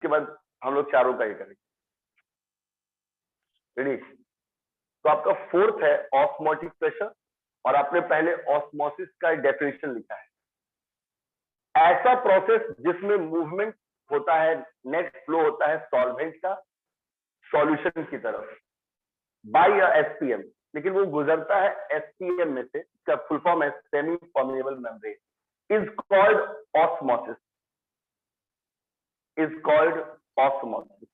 उसके बाद हम लोग चारों का ये करेंगे। रेडी? तो आपका फोर्थ है ऑस्मोटिक प्रेशर, और आपने पहले ऑस्मोसिस का डेफिनेशन लिखा है, ऐसा प्रोसेस जिसमें मूवमेंट होता है, नेट फ्लो होता है सॉल्वेंट का सॉल्यूशन की तरफ बाय एसपीएम, लेकिन वो गुजरता है एसपीएम में से, इसका फुल फॉर्म है semi permeable membrane, is called osmosis, is called osmosis.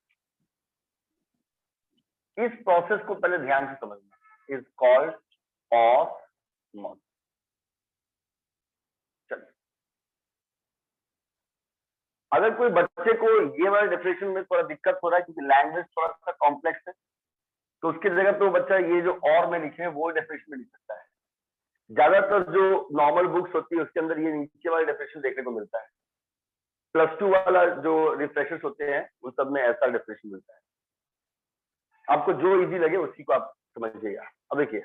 इस प्रोसेस को पहले ध्यान से समझना, इज कॉल्ड ऑस्मोसिस। चलिए, अगर कोई बच्चे को ये वाला डेफिनेशन में थोड़ा दिक्कत हो रहा है क्योंकि लैंग्वेज थोड़ा सा कॉम्प्लेक्स है, तो उसकी जगह पे वो बच्चा ये जो और में लिखे हैं वो डेफिनेशन में लिख सकता है। ज्यादातर जो नॉर्मल बुक्स होती है उसके अंदर ये नीचे वाला डेफिनेशन देखने को मिलता है, +2 वाला जो रिफ्रेशर्स होते हैं उन सब में ऐसा डेफिनेशन मिलता है। आपको जो इजी लगे उसी को आप समझिएगा। अब देखिए,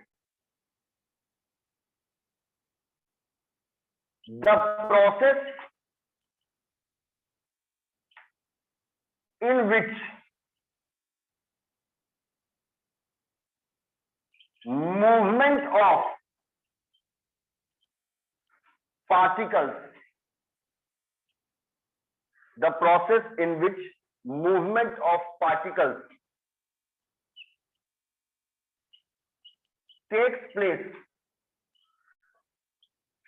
the process in which movement of particles, the process in which movement of particles takes place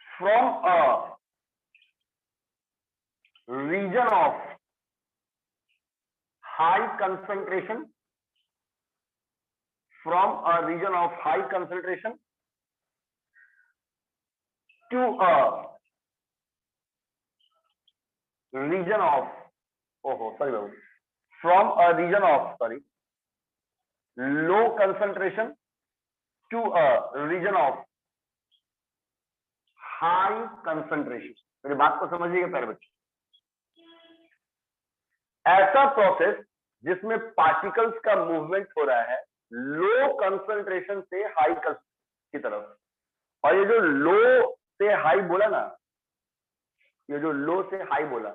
from a region of high concentration, from a region of high concentration to a region of from a region of low concentration to a region of high concentration। मेरी बात को समझिएगा प्यारे बच्चे, ऐसा process जिसमें particles का movement हो रहा है लो कंसंट्रेशन से हाई की तरफ, और ये जो लो से हाई बोला ना, ये जो लो से हाई बोला,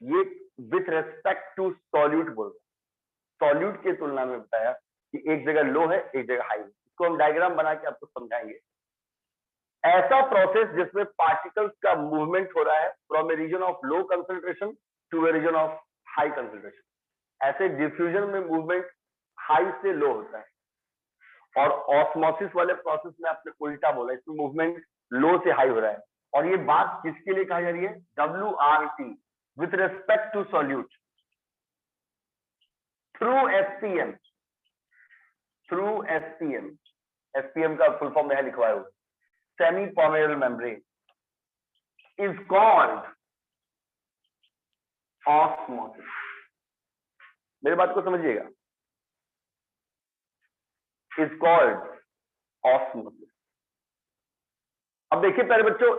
ये विथ रेस्पेक्ट टू सॉल्यूट बोल रहा, सॉल्यूट की तुलना में बताया कि एक जगह लो है एक जगह हाई है। इसको हम डायग्राम बना के आपको समझाएंगे। ऐसा प्रोसेस जिसमें पार्टिकल्स का मूवमेंट हो रहा है from a region of low concentration to a region of high concentration, ऐसे डिफ्यूजन में मूवमेंट हाई से लो होता है, और ऑस्मोसिस वाले प्रोसेस में आपने उल्टा बोला, इसमें मूवमेंट लो से हाई हो रहा है। और ये बात किसके लिए कहा जा रही है? WRT, with respect to solute, through SPM, through SPM. SPM का फुल फॉर्म यहां लिखवाया हुआ, semi permeable membrane, is called osmosis. मेरी बात को समझिएगा, इज कॉल्ड ऑस्मोसिस। अब देखिए प्यारे बच्चों,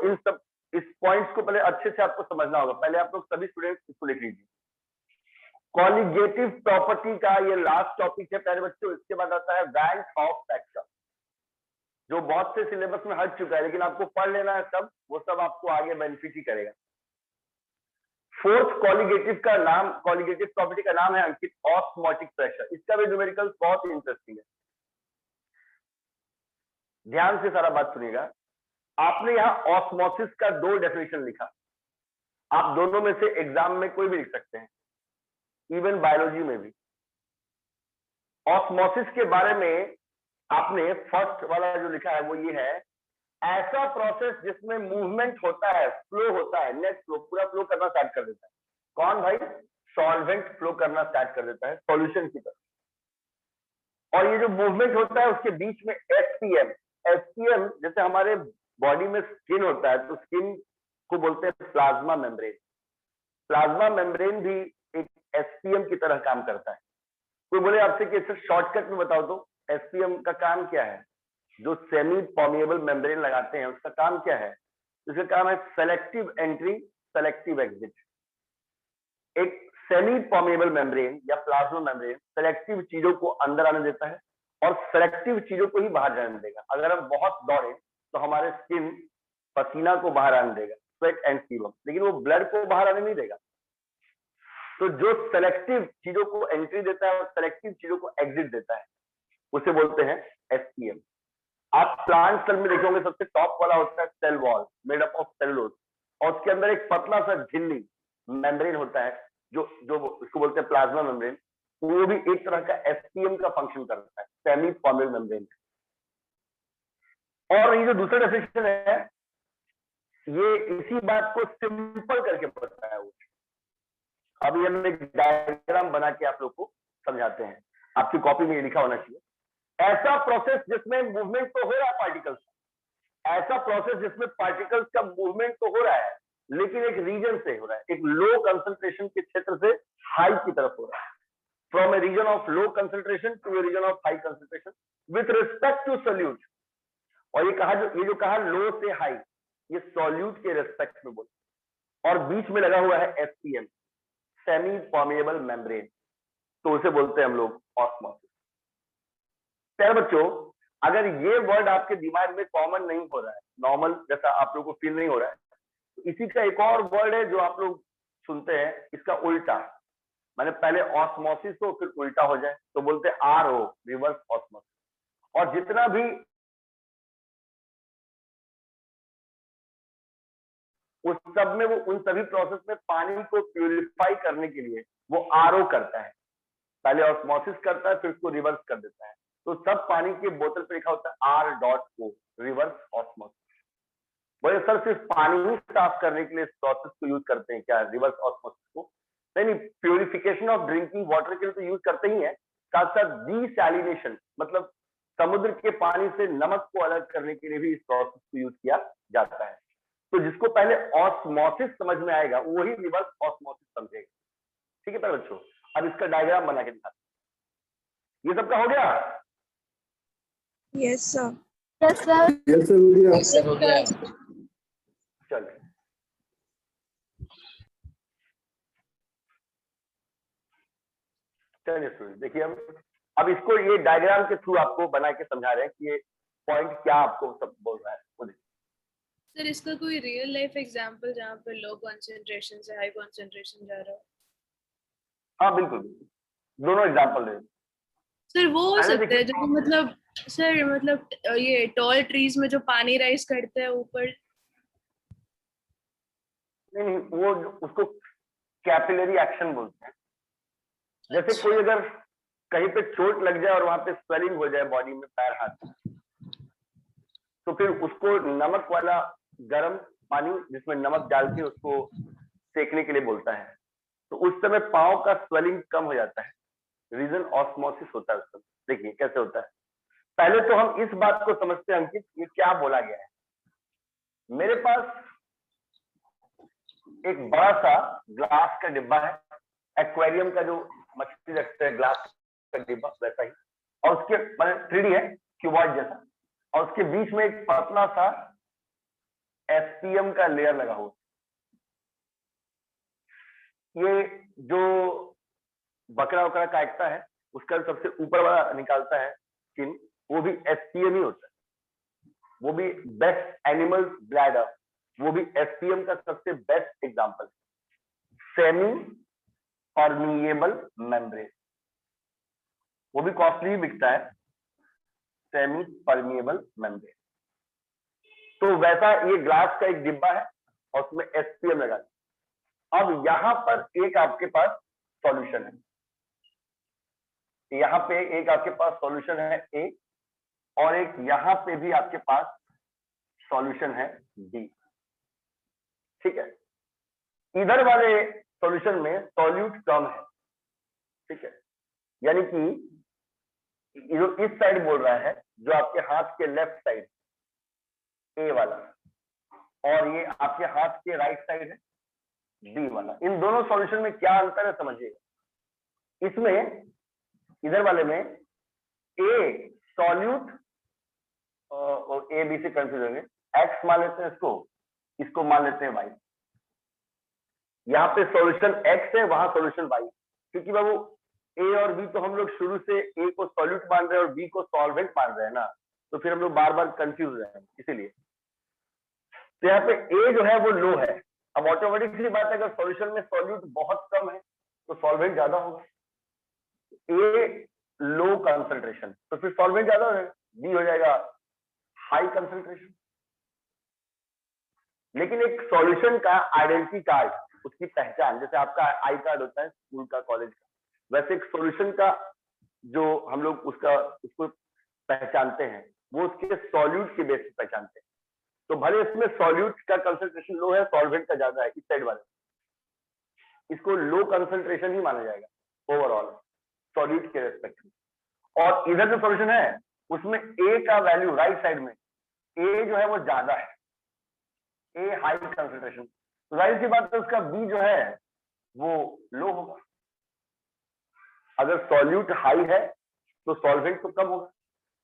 इस पॉइंट्स को पहले अच्छे से आपको समझना होगा। पहले आप लोग सभी स्टूडेंट्स इसको लिख लीजिए। कॉलिगेटिव प्रॉपर्टी का ये लास्ट टॉपिक है प्यारे बच्चों। इसके बाद आता है वैन हॉफ फैक्टर, जो बहुत से सिलेबस में हट चुका है, लेकिन आपको पढ़ लेना है सब, वो सब आपको आगे बेनिफिट ही करेगा। फोर्थ कॉलिगेटिव प्रॉपर्टी का नाम है अंकित ऑस्मोटिक प्रेशर। इसका भी न्यूमेरिकल बहुत इंटरेस्टिंग है, ध्यान से सारा बात सुनिएगा। आपने यहाँ ऑस्मोसिस का 2 डेफिनेशन लिखा, आप दोनों में से एग्जाम में कोई भी लिख सकते हैं, इवन बायोलॉजी में भी। ऑस्मोसिस के बारे में आपने फर्स्ट वाला जो लिखा है वो ये है, ऐसा प्रोसेस जिसमें मूवमेंट होता है, फ्लो होता है, नेट फ्लो, पूरा फ्लो करना स्टार्ट कर देता है। कौन भाई? सॉल्वेंट फ्लो करना स्टार्ट कर देता है सॉल्यूशन की तरफ। और ये जो मूवमेंट होता है उसके बीच में एसपीएम, जैसे हमारे बॉडी में स्किन होता है तो स्किन को बोलते हैं प्लाज्मा मेम्ब्रेन। प्लाज्मा मेम्ब्रेन भी एक एसपीएम की तरह काम करता है। कोई बोले आपसे कि इसे शॉर्टकट में बताओ तो एसपीएम का काम क्या है? जो सेमी परमेएबल मेम्ब्रेन लगाते हैं उसका काम क्या है? उसका काम है सेलेक्टिव एंट्री, सेलेक्टिव एग्जिट। एक सेमी परमेएबल मेम्ब्रेन या प्लाज्मा मेम्ब्रेन सेलेक्टिव चीजों को अंदर आने देता है और सेलेक्टिव चीजों को ही बाहर जाने देगा। अगर हम बहुत दौड़े तो हमारे स्किन पसीना को बाहर आने देगा, स्वेट एंड सीबम, लेकिन वो ब्लड को बाहर आने नहीं देगा। तो जो सेलेक्टिव चीजों को एंट्री देता है और सेलेक्टिव चीजों को एग्जिट देता है उसे बोलते हैं एसपीएम। आप प्लांट सेल में देखोगे सबसे टॉप वाला होता है cell wall made up of cellulose, और उसके अंदर एक पतला सा झिल्ली मेम्ब्रेन होता है जो जो उसको बोलते हैं प्लाज्मा मेम्ब्रेन। वो भी एक तरह का एसपीएम का फंक्शन करता है, सेमी परमेबल मेम्ब्रेन। और ये जो दूसरा डेफिनेशन है ये इसी बात को सिंपल करके बताया है वो। अभी हम एक डायग्राम बना के आप लोग को समझाते हैं, आपकी कॉपी में ये लिखा होना चाहिए। ऐसा प्रोसेस जिसमें मूवमेंट तो हो रहा है पार्टिकल्स, ऐसा प्रोसेस जिसमें पार्टिकल्स का मूवमेंट तो हो रहा है लेकिन एक रीजन से हो रहा है, एक लो कंसंट्रेशन के क्षेत्र से हाई की तरफ हो रहा है, from a region of low concentration to a region of high concentration with respect to solute. और ये जो कहा लो से हाई, ये सोल्यूट के रिस्पेक्ट में बोला, और बीच में लगा हुआ है एसपीएम, सेमी परमेबल मेम्ब्रेन, तो उसे बोलते हैं हम लोग ऑस्मोसिस। प्यारे बच्चों, अगर ये वर्ड आपके दिमाग में कॉमन नहीं हो रहा है, नॉर्मल जैसा आप लोगों को फील नहीं हो रहा है, तो इसी का एक और वर्ड है जो आप लोग सुनते हैं, इसका उल्टा, मैंने पहले ऑस्मोसिस हो फिर उल्टा हो जाए तो बोलते हैं आरओ, रिवर्स ऑस्मोसिस। और जितना भी उस सब में वो उन सभी प्रोसेस में पानी को प्यूरिफाई करने के लिए वो आरओ करता है, पहले ऑस्मोसिस करता है फिर उसको रिवर्स कर देता है। तो सब पानी की बोतल पे लिखा होता है R.O, रिवर्स ऑस्मोसिस। बोले सर सिर्फ पानी ही साफ करने के लिए इस प्रोसेस को यूज करते हैं क्या, रिवर्स ऑस्मोसिस को? नहीं, प्यूरिफिकेशन ऑफ ड्रिंकिंग वाटर के लिए तो यूज करते ही है, साथ साथ डिसैलिनेशन मतलब समुद्र के पानी से नमक को अलग करने के लिए भी इस प्रोसेस को यूज किया जाता है। तो जिसको पहले ऑस्मोसिस समझ में आएगा वही रिवर्स ऑस्मोसिस समझेगा। ठीक है बच्चों, अब इसका डायग्राम बना के दिखाते हैं। ये सबका हो गया? Yes sir. Yes sir. Yes sir हो गया। चलिए चलिए स्टूडेंट देखिए, हम अब इसको ये डायग्राम के थ्रू आपको बना के समझा रहे हैं कि ये पॉइंट क्या आपको सब बोल रहा है। वो सर इसका कोई रियल लाइफ एग्जांपल जहाँ पे लो कंसंट्रेशन से हाई कंसंट्रेशन जा रहा हो? हाँ बिल्कुल, दोनों एग्जांपल दे। सर वो हो सकता है जो मतलब सर मतलब ये टॉल ट्रीज में जो पानी राइज करते हैं ऊपर। नहीं, वो उसको कैपिलरी एक्शन बोलते हैं। जैसे कोई अगर कहीं पे चोट लग जाए और वहां पे स्वेलिंग हो जाए बॉडी में, पैर हाथ, तो फिर उसको नमक वाला गर्म पानी जिसमें नमक डाल के उसको सेकने के लिए बोलता है, तो उस समय पांव का स्वेलिंग कम हो जाता है, रीजन ऑस्मोसिस होता है उस समय। देखिए कैसे होता है। पहले तो हम इस बात को समझते हैं अंकित, ये क्या बोला गया है। मेरे पास एक बड़ा सा ग्लास का डिब्बा है, एक्वेरियम का जो मछली रखते हैं ग्लास का डिब्बा वैसा ही, और उसके 3D है क्यूबॉइड जैसा, और उसके बीच में एक पतला सा एसपीएम का लेयर लगा हुआ। ये जो बकरा वकरा काटता है उसका सबसे ऊपर वाला निकालता है स्किन, वो भी एसपीएम ही होता है, वो भी बेस्ट एनिमल ब्लैडर, वो भी एसपीएम का सबसे बेस्ट एग्जांपल है, सेमी परमिएबल मेम्ब्रेन, वो भी कॉस्टली बिकता है, सेमी परमिएबल मेम्ब्रेन। तो वैसा ये ग्लास का एक डिब्बा है और उसमें एसपीएम लगा दिया। अब यहां पर एक आपके पास सॉल्यूशन है, यहां पे एक आपके पास सॉल्यूशन है ए, और एक यहां पे भी आपके पास सॉल्यूशन है बी। ठीक है, इधर वाले सॉल्यूशन में सॉल्यूट कम है, ठीक है, यानी कि जो इस साइड बोल रहा है, जो आपके हाथ के लेफ्ट साइड ए वाला, और ये आपके हाथ के राइट साइड है बी वाला, इन दोनों सॉल्यूशन में क्या अंतर है समझिएगा। इसमें इधर वाले में ए सॉल्यूट और ए बी से कंफ्यूज होंगे, एक्स मान लेते हैं इसको मान लेते हैं वाई। यहाँ पे सॉल्यूशन एक्स है, वहां सॉल्यूशन वाई, क्योंकि बाबू ए और बी तो हम लोग शुरू से ए को सॉल्यूट मान रहे हैं और बी को सॉल्वेंट मान रहे हैं ना, तो फिर हम लोग बार बार कंफ्यूज हो जाएंगे, इसीलिए। तो यहाँ पे ए जो है वो लो है। अब ऑटोमेटिक सी बात है, अगर सॉल्यूशन में सॉल्यूट बहुत कम है तो सॉल्वेंट ज्यादा होगा। ए लो कंसंट्रेशन तो फिर सॉल्वेंट ज्यादा हो जाएगा, बी हो जाएगा हाई कंसंट्रेशन। लेकिन एक सॉल्यूशन का आइडेंटिटी कार्ड, उसकी पहचान, जैसे आपका आई कार्ड होता है स्कूल का, कॉलेज का, वैसे एक सॉल्यूशन का जो हम लोग उसको पहचानते हैं, वो उसके सॉल्यूट के बेस पे पहचानते हैं। तो भले इसमें सॉल्यूट का कंसंट्रेशन लो है, सॉल्वेंट का ज्यादा है, इस साइड वाले, इसको लो कंसंट्रेशन ही माना जाएगा ओवरऑल सॉल्यूट के रेस्पेक्ट में। और इधर जो सॉल्यूशन है उसमें ए का वैल्यू राइट साइड में, ए जो है वो ज्यादा है, ए हाई कंसंट्रेशन, तो जाहिर सी बात है उसका बी जो है वो लो होगा। अगर सॉल्यूट हाई है तो सॉल्वेंट तो कम होगा।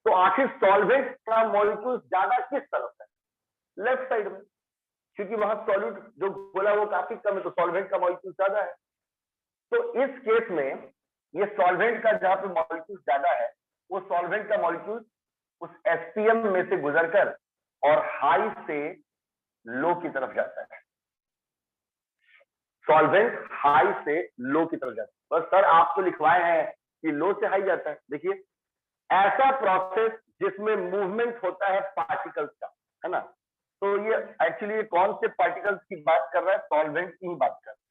तो आखिर सॉल्वेंट का मॉलिक्यूल ज्यादा किस तरफ है? लेफ्ट साइड में, क्योंकि वहां सॉल्यूट जो बोला वो काफी कम है, तो सॉल्वेंट का मॉलिक्यूल ज्यादा है। तो इस केस में ये सॉल्वेंट का जहां पे मॉलिक्यूल ज्यादा है, वो सॉल्वेंट का मॉलिक्यूल उस एसपीएम में से गुजरकर और हाई से लो की तरफ जाता है। सॉल्वेंट हाई से लो की तरफ जाता है। बस सर आप तो लिखवाए हैं कि लो से हाई जाता है। देखिए ऐसा प्रोसेस जिसमें मूवमेंट होता है पार्टिकल्स का, है ना, तो ये एक्चुअली कौन से पार्टिकल्स की बात कर रहा है? सॉल्वेंट की ही बात कर रहा है।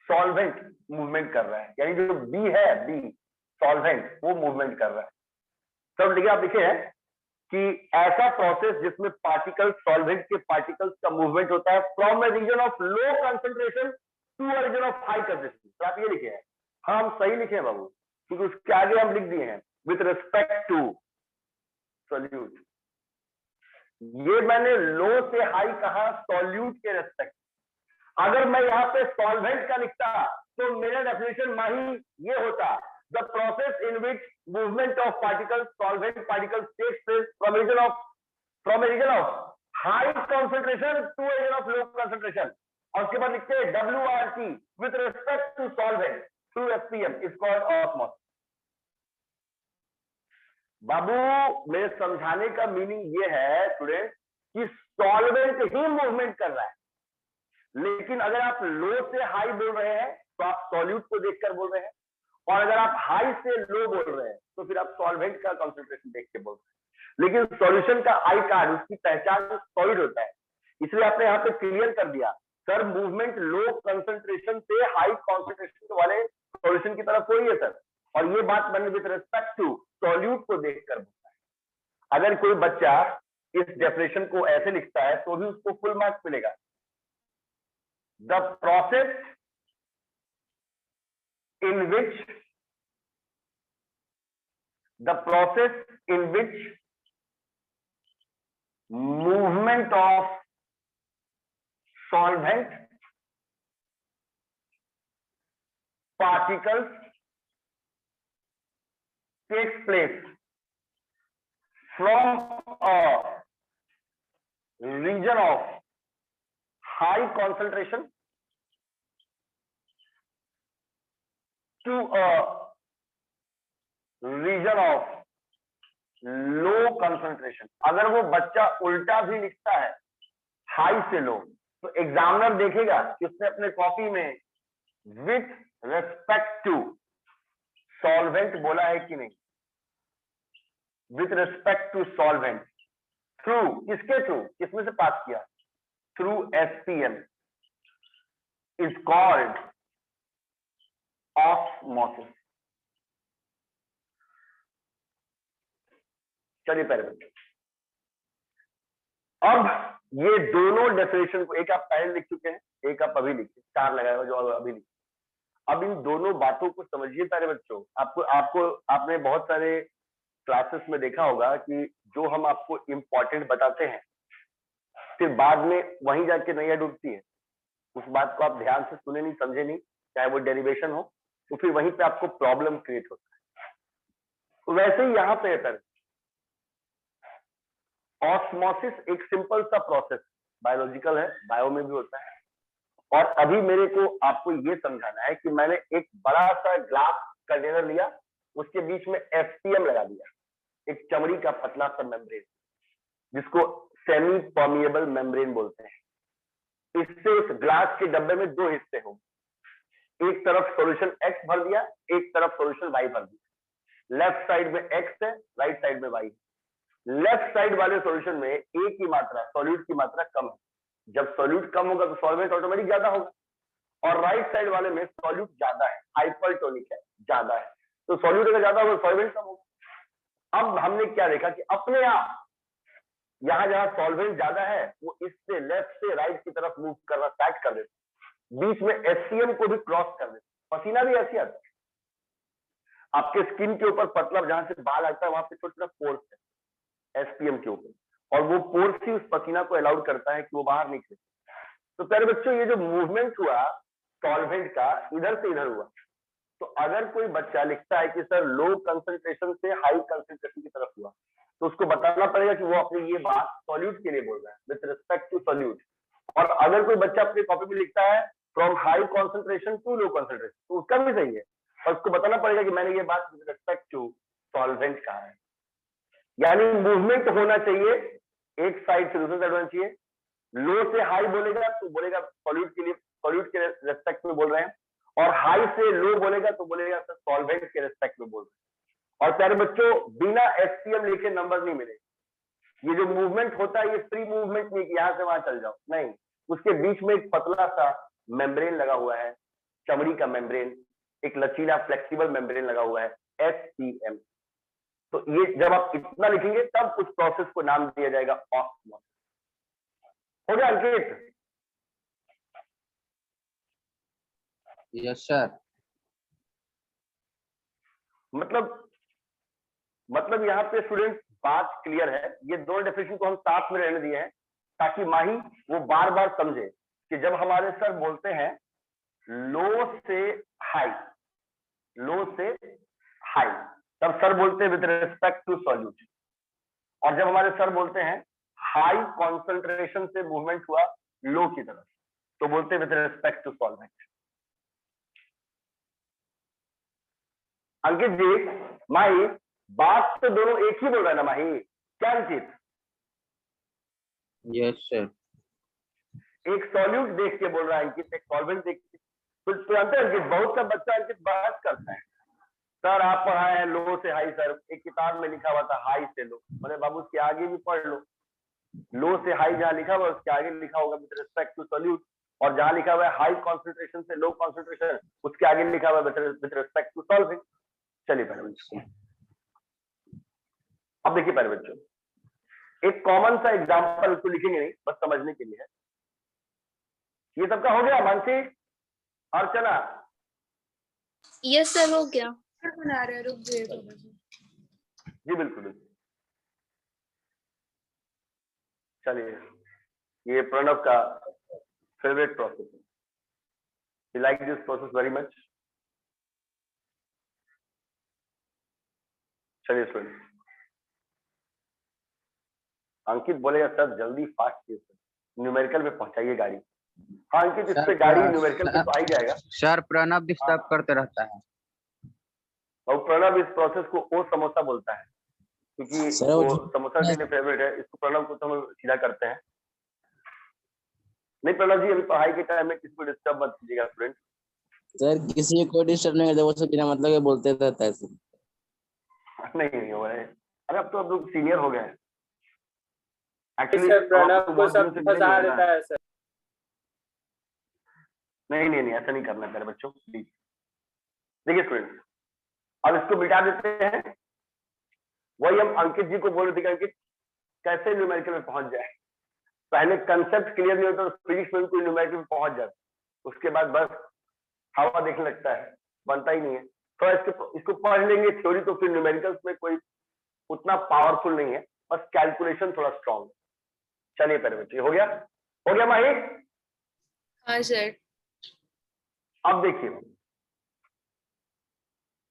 सॉल्वेंट मूवमेंट कर रहा है, यानी जो बी है, बी सॉल्वेंट, वो मूवमेंट कर रहा है। सब देखिए, आप लिखे हैं कि ऐसा प्रोसेस जिसमें पार्टिकल्स, सॉल्वेंट के पार्टिकल्स का मूवमेंट होता है from a region of low concentration to a region of high concentration. तो आप ये लिखे हैं, हाँ हम सही लिखे हैं बाबू, क्योंकि उसके आगे हम लिख दिए हैं विथ रिस्पेक्ट टू सॉल्यूट। ये मैंने लो से हाई कहा सॉल्यूट के रेस्पेक्ट। अगर मैं यहाँ पे सॉल्वेंट का लिखता तो मेरा डेफिनेशन माही ये होता, the process in which movement of particles, solvent particles takes place from a region of high concentration to a region of low concentration. और उसके बाद लिखते हैं WRT with respect to solvent through SPM is called osmosis. बाबू मेरे समझाने का meaning ये है स्टूडेंट कि सॉल्वेंट ही मूवमेंट कर रहा है, लेकिन अगर आप लो से हाई बोल रहे हैं तो आप सॉल्यूट को देखकर बोल रहे हैं, और अगर आप हाई से लो बोल रहे हैं तो फिर आप सॉल्वेंट का कंसंट्रेशन देख के बोल रहे हैं। लेकिन सॉल्यूशन का आई कार्ड, उसकी पहचान सॉलिड होता है, इसलिए आपने यहाँ पे क्लियर कर दिया सर मूवमेंट लो कंसंट्रेशन से हाई कंसंट्रेशन वाले सॉल्यूशन की तरफ हो रही है सर, और ये बात मैंने विद रिस्पेक्ट टू सॉल्यूट को देखकर बोलता है। अगर कोई बच्चा इस डेफिनेशन को ऐसे लिखता है तो भी उसको फुल मार्क्स मिलेगा। The process in which movement of solvent particles takes place from a region of high concentration to a region of low concentration. अगर वो बच्चा उल्टा भी लिखता है हाई से लो, तो एग्जामिनर देखेगा कि उसने अपने कॉपी में विथ रिस्पेक्ट टू सॉल्वेंट बोला है कि नहीं। With respect to solvent through, किसके थ्रू, किसमें से पास किया? Through SPM is called osmosis. चलिए पहले बच्चे, अब ये दोनों डेफिनेशन को, एक आप पहले लिख चुके हैं, एक आप अभी लिखिए, 4 लगाएगा जो अभी लिखिए। अब इन दोनों बातों को समझिए प्यारे बच्चों। आपने बहुत सारे क्लासेस में देखा होगा कि जो हम आपको इंपॉर्टेंट बताते हैं फिर बाद में वहीं जाके नैया डूबती है। उस बात को आप ध्यान से सुने नहीं, समझे नहीं, चाहे वो डेरिवेशन हो, तो फिर वहीं पे आपको प्रॉब्लम क्रिएट होता है। तो वैसे ही यहाँ पे है, ऑस्मोसिस एक सिंपल सा प्रोसेस, बायोलॉजिकल है, बायो में भी होता है। और अभी मेरे को आपको ये समझाना है कि मैंने एक बड़ा सा ग्लास कंटेनर लिया, उसके बीच में एसपीएम लगा दिया, एक चमड़ी का पतला सा मेम्ब्रेन, जिसको सेमी परमिएबल मेम्ब्रेन बोलते हैं। इससे उस ग्लास के डब्बे में 2 हिस्से होंगे, एक तरफ सॉल्यूशन x भर दिया, एक तरफ सॉल्यूशन y भर दिया। लेफ्ट साइड में x है, राइट साइड में y है। लेफ्ट साइड वाले सॉल्यूशन में a की मात्रा, सॉल्यूट की मात्रा कम है। जब सॉल्यूट कम होगा तो सॉल्वेंट ऑटोमेटिक ज्यादा होगा, और राइट साइड वाले में सॉल्यूट ज्यादा है, हाइपरटोनिक है, ज्यादा है, तो सॉल्यूट अगर ज्यादा होगा सॉल्वेंट कम होगा। अब हमने क्या देखा कि अपने आप यहां जहां सॉल्वेंट ज्यादा है वो इससे लेफ्ट से राइट की तरफ मूव करना स्टार्ट कर देता, बीच में HCl को भी क्रॉस कर देता। पसीना भी ऐसी आता है, आपके स्किन के ऊपर पतला जहां से बाल आता है वहां पे छोटा छोटा पोर्स है SPM के ऊपर, और वो पोर्स ही उस पसीना को अलाउड करता है कि वो बाहर निकले। तो प्यारे बच्चों, ये जो मूवमेंट हुआ सॉल्वेंट का इधर से इधर हुआ, तो अगर कोई बच्चा लिखता है कि सर लो कंसंट्रेशन से हाई कंसंट्रेशन की तरफ हुआ, तो उसको बताना पड़ेगा कि वो अपनी ये बात सॉल्यूट के लिए बोल रहा है, विद रिस्पेक्ट टू सॉल्यूट। और अगर कोई बच्चा अपनी कॉपी में लिखता है from high concentration to low concentration, तो उसका भी सही है, और उसको बताना पड़ेगा कि मैंने ये बात विद रिस्पेक्ट टू सॉल्वेंट कहा है। यानी मूवमेंट होना चाहिए, एक साइड से दूसरे साइड होना चाहिए। लो से हाई बोलेगा तो बोलेगा सॉल्यूट के लिए, सॉल्यूट के रेस्पेक्ट में बोल रहे हैं, और हाई से लो बोलेगा तो बोलेगा सर सॉल्वेंट के रेस्पेक्ट में बोल रहे हैं। और प्यारे बच्चों, बिना SPM लिखे नंबर नहीं मिलेगा। ये जो मूवमेंट होता है ये फ्री मूवमेंट नहीं कि यहां से वहां चल जाओ, नहीं, उसके बीच में एक पतला सा मेम्ब्रेन लगा हुआ है, चमड़ी का मेम्ब्रेन, एक लचीला फ्लेक्सिबल मेम्ब्रेन लगा हुआ है, SPM। तो ये जब आप इतना लिखेंगे तब उस प्रोसेस को नाम दिया जाएगा ऑस्मोसिस। हो गया अंकित? Yes sir. मतलब यहाँ पे स्टूडेंट बात क्लियर है। ये दो डेफिनेशन को हम साथ में रहने दिए हैं ताकि माही वो बार बार समझे कि जब हमारे सर बोलते हैं लो से हाई, लो से हाई, तब सर बोलते हैं विद रिस्पेक्ट टू सॉल्यूट, और जब हमारे सर बोलते हैं हाई कॉन्सेंट्रेशन से मूवमेंट हुआ लो की तरफ, तो बोलते हैं विद रिस्पेक्ट टू सॉल्वेंट। अंकित जी, माही बात तो दोनों एक ही बोल रहा है ना माही, क्या अंकित? Yes sir. एक सॉल्यूट देख के बोल रहा है अंकित, एक सॉल्वेंट देख के। तो जानते हैं अंकित, बहुत सा बच्चा अंकित बहस करता है, सर आप पढ़ाए हैं लो से हाई, सर एक किताब में लिखा हुआ था हाई से लो, मैंने बाबू उसके आगे भी पढ़ लो से हाई जहां लिखा हुआ उसके आगे लिखा होगा विद रिस्पेक्ट टू सॉल्यूट, और जहां लिखा हुआ है हाई कॉन्सेंट्रेशन से लो कॉन्सेंट्रेशन उसके आगे लिखा हुआ है विद रिस्पेक्ट टू सॉल्वेंट। चलिए पहले बच्चों, अब देखिए पहले बच्चों, एक कॉमन सा एग्जांपल उसको लिखेंगे नहीं, बस समझने के लिए है। ये सबका हो गया मानसी, अर्चना? यस सर, हो गया। बना रहे हैं, रुक जाइए थोड़ा सा। जी बिल्कुल बिल्कुल। चलिए, ये प्रणव का फेवरेट प्रोसेस है, he like this process very much. चलिए स्टूडेंट, अंकित बोलेगा सर जल्दी फास्ट कीजिए, न्यूमेरिकल में पहुंचाइए गाड़ी। हाँ अंकित, इस पे गाड़ी न्यूमेरिकल पे तो आ ही जाएगा। सर प्रणव डिस्टर्ब करते रहता है। और प्रणव इस प्रोसेस को ओ समोसा बोलता है, क्योंकि वो समोसा के लिए फेवरेट है, इसको प्रणव को तो हम सीधा करते हैं। नहीं प्रणव जी, अभी पढ़ाई के टाइम में किसी को डिस्टर्ब मत कीजिएगा स्टूडेंट। सर किसी को डिस्टर्ब नहीं करते, वो सब बिना मतलब के बोलते रहता है सर। नहीं हो रहे, अरे अब तो अब लोग सीनियर हो गए हैं एक्चुअली। प्रणव को सब फंसा देता है सर। नहीं ऐसा नहीं करना मेरे बच्चों, प्लीज। देखिए स्टूडेंट, अब इसको मिटा देते हैं। वही हम अंकित जी को बोल रहे थे कि अंकित कैसे न्यूमेरिकल में पहुंच जाए। पहले कंसेप्ट क्लियर नहीं होता तो फिजिक्स में भी कोई न्यूमेरिकल में पहुंच जाता, उसके बाद बस हवा देखने लगता है, बनता ही नहीं है। तो इसको पढ़ लेंगे थ्योरी, तो फिर न्यूमेरिकल्स में कोई उतना पावरफुल नहीं है, बस कैलकुलेशन थोड़ा स्ट्रॉन्ग। चलिए पहले बच्चे, हो गया माही? हाँ सर। अब देखिए,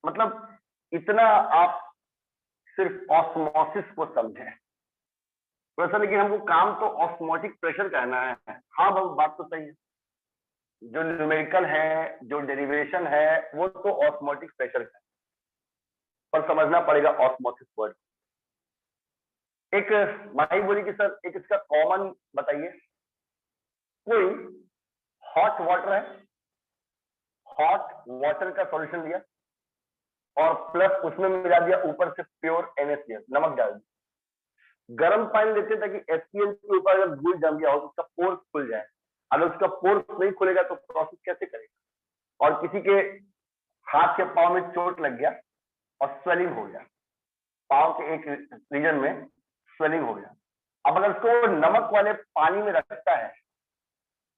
मतलब इतना आप सिर्फ ऑस्मोसिस को समझे वैसा, लेकिन हमको काम तो ऑस्मोटिक प्रेशर कहना है। हाँ बात तो सही है, जो न्यूमेरिकल है, जो डेरिवेशन है, वो तो ऑस्मोटिक प्रेशर का है, पर समझना पड़ेगा ऑस्मोसिस वर्ड। एक माही बोली कि सर एक इसका कॉमन बताइए, कोई हॉट वाटर है, हॉट वाटर का सॉल्यूशन लिया और प्लस उसमें मिला दिया ऊपर से प्योर NaCl, नमक डाल दिया। गर्म पानी लेते ताकि HCl के ऊपर अगर धूल जम गया हो तो उसका पोर्स खुल जाए। अगर उसका पोर्स नहीं खुलेगा तो प्रोसेस कैसे करेगा? और किसी के हाथ के पांव में चोट लग गया और स्वेलिंग हो गया, पांव के एक रीजन में स्वेलिंग हो गया। अब अगर उसको नमक वाले पानी में रखता है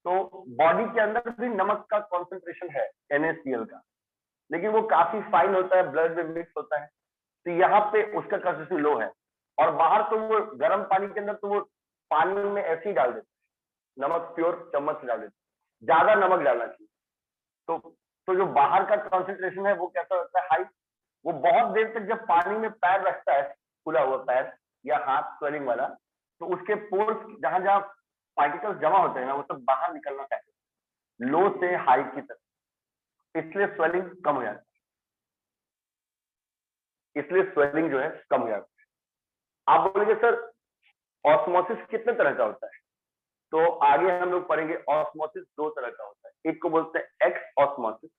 तो बॉडी के अंदर भी नमक का कॉन्सेंट्रेशन है NaCl का, लेकिन वो काफी फाइन होता है, ब्लड में मिक्स होता है, तो यहाँ पे उसका कंसिस्टेंसी लो है। और बाहर तो वो गर्म पानी के अंदर तो वो पानी में ऐसे ही डाल देते हैं, नमक प्योर चम्मच से डाल देते हैं, ज्यादा नमक डालना चाहिए। तो जो बाहर का कॉन्सेंट्रेशन है वो कैसा होता है? हाई। वो बहुत देर तक जब पानी में पैर रखता है, खुला हुआ पैर या हाथ स्वेलिंग वाला, तो उसके पोर्स जहां जहां पार्टिकल्स जमा होते हैं ना, वो सब बाहर निकलना चाहिए, लो से हाई की तरफ, इसलिए स्वेलिंग कम हो जाती है, इसलिए स्वेलिंग जो है कम हो जाती है। आप बोलेंगे सर ऑस्मोसिस कितने तरह का होता है? तो आगे हम लोग पढ़ेंगे ऑस्मोसिस दो तरह का होता है, एक को बोलते हैं एक्स ऑस्मोसिस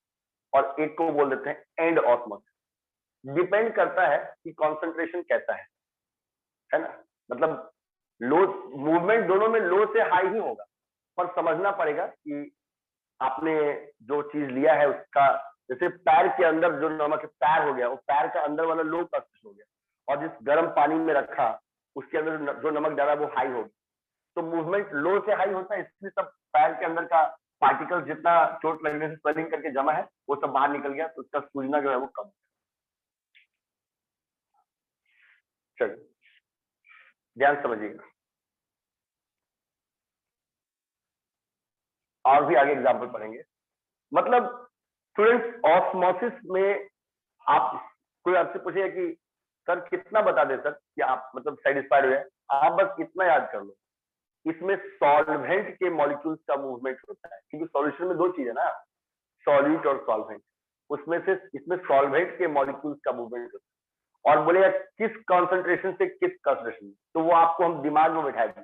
और एक को बोल देते हैं एंड ऑस्मोसिस। डिपेंड करता है कि कॉन्सेंट्रेशन कैसा है ना? मतलब लो मूवमेंट दोनों में लो से हाई ही होगा, पर समझना पड़ेगा कि आपने जो चीज लिया है उसका, जैसे पैर के अंदर जो नमक है, पैर हो गया, वो पैर का अंदर वाला लो कॉन्सेंट्रेशन हो गया, और जिस गर्म पानी में रखा उसके अंदर जो नमक डाला वो हाई हो गया, तो मूवमेंट लो से हाई होता है, इसलिए सब पैर के अंदर का पार्टिकल जितना चोट लगने से स्वेलिंग करके जमा है वो सब बाहर निकल गया, तो उसका सूजना जो है वो कम। चलिए ध्यान समझिएगा, और भी आगे एग्जाम्पल पढ़ेंगे। मतलब स्टूडेंट्स ऑस्मोसिस में आप, कोई आपसे पूछेगा कि सर कितना बता दे सर कि आप मतलब सेटिस्फाइड हुए, आप बस इतना याद कर लो, इसमें सॉल्वेंट के मॉलिक्यूल्स का मूवमेंट होता है, क्योंकि सॉल्यूशन में दो चीज है ना, सॉल्यूट और सॉल्वेंट, उसमें से इसमें सॉल्वेंट के मॉलिक्यूल्स का मूवमेंट होता है। और बोलेगा किस कॉन्सेंट्रेशन से किस कॉन्सेंट्रेशन, तो वो आपको हम दिमाग में बैठा देंगे।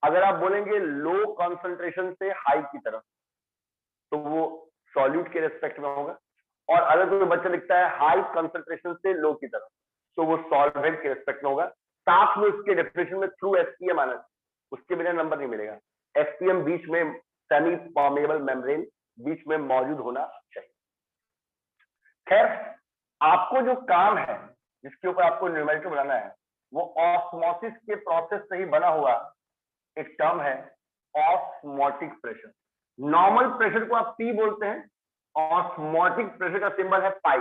अगर आप बोलेंगे लो कॉन्सेंट्रेशन से हाई की तरफ, तो वो सॉल्यूट के रेस्पेक्ट में होगा, और अगर कोई बच्चा लिखता है हाई कॉन्सेंट्रेशन से लो की तरफ, तो वो सॉल्वेंट के रेस्पेक्ट में होगा। साथ में उसके डेफिनेशन में थ्रू SPM आना, उसके बिना नंबर नहीं मिलेगा। SPM बीच में सेमी परमेबल मेम्ब्रेन बीच में मौजूद होना चाहिए। खैर आपको जो काम है जिसके ऊपर आपको न्यूमेरिकल बनाना है, वो ऑस्मोसिस के प्रोसेस से ही बना हुआ एक टर्म है ऑस्मोटिक प्रेशर। नॉर्मल प्रेशर को आप P बोलते हैं, ऑस्मोटिक प्रेशर का सिंबल है पाई।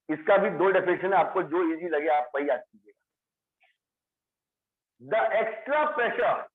इसका भी दो डेफिनेशन है, आपको जो इजी लगे आप वही याद कीजिएगा। The extra pressure